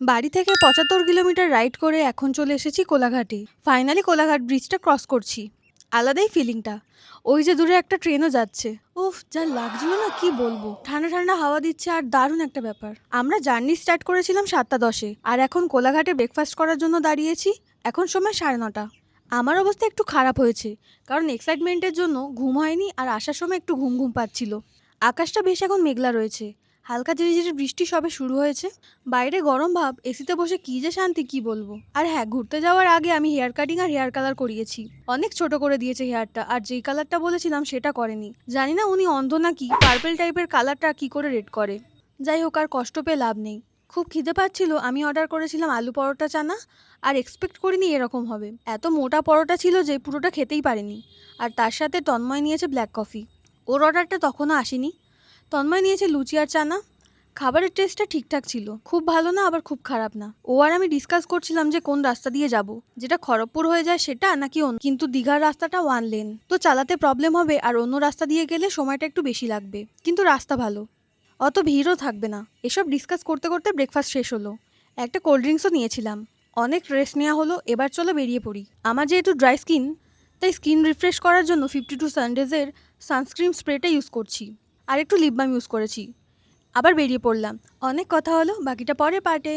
বাড়ি থেকে ৭৫ kilometre ride করে এখন চলে এসেছি কোলাঘাটে। ফাইনালি কোলাঘাট ব্রিজটা ক্রস করছি। আলাদাই ফিলিংটা। ওই যে দূরে একটা ট্রেনও যাচ্ছে। উফ, যা লাগছিল না কি বলবো। ঠান্ডা ঠান্ডা হাওয়া দিচ্ছে আর দারুণ একটা ব্যাপার। আমরা জার্নি স্টার্ট করেছিলাম ৭টা ১০-এ আর এখন কোলাঘাটে ব্রেকফাস্ট করার জন্য দাঁড়িয়েছি। এখন সময় ৯:৩০। আমার অবস্থা একটু খারাপ হয়েছে, কারণ এক্সাইটমেন্টের জন্য ঘুম হয়নি আর আসার সময় একটু ঘুম ঘুম পাচ্ছিল। আকাশটা বেশ এখন মেঘলা রয়েছে। হালকা ঝিরিঝিরি বৃষ্টি সবে শুরু হয়েছে। বাইরে গরম ভাব, এসিতে বসে কি যে শান্তি কি বলবো। আর হ্যাঁ, ঘুরতে যাওয়ার আগে আমি হেয়ার কাটিং আর হেয়ার কালার করিয়েছি। অনেক ছোট করে দিয়েছে হেয়ারটা, আর যেই কালারটা বলেছিলাম সেটা করেনি। জানি না উনি অন্ধ নাকি পার্পল টাইপের কালারটা কি করে রেড করে। যাই হোক, আর কষ্ট পেয়ে লাভ নেই। খুব খিদে পাচ্ছিল, আমি অর্ডার করেছিলাম আলু পরোটা চানা। আর এক্সপেক্ট করিনি এরকম হবে। এত মোটা পরোটা ছিল যে পুরোটা খেতেই পারিনি। আর তার সাথে তন্ময় নিয়েছে ব্ল্যাক কফি। ওর অর্ডারটা তখনও আসেনি। তন্ময় নিয়েছে লুচি আর চানা। খাবারের টেস্টটা ঠিকঠাক ছিল, খুব ভালো না আবার খুব খারাপ না। ও আর আমি ডিসকাস করছিলাম যে কোন রাস্তা দিয়ে যাব, যেটা খড়গপুর হয়ে যায় সেটা নাকি অন্য। কিন্তু দীঘার রাস্তাটা 1 লেন, তো চালাতে প্রবলেম হবে, আর অন্য রাস্তা দিয়ে গেলে সময়টা একটু বেশি লাগবে, কিন্তু রাস্তা ভালো, অত ভিড়ও থাকবে না। এসব ডিসকাস করতে করতে ব্রেকফাস্ট শেষ হলো। একটা কোল্ড ড্রিঙ্কসও নিয়েছিলাম। অনেক রেস্ট নেওয়া হলো, এবার চলো বেরিয়ে পড়ি। আমার যেহেতু ড্রাই স্কিন, তাই স্কিন রিফ্রেশ করার জন্য 52 সানডেজের সানস্ক্রিন স্প্রেটা ইউজ করছি। আর একটু লিপ বাম ইউজ করেছি। আবার বেরিয়ে পড়লাম। অনেক কথা হলো, বাকিটা পরে পার্টে।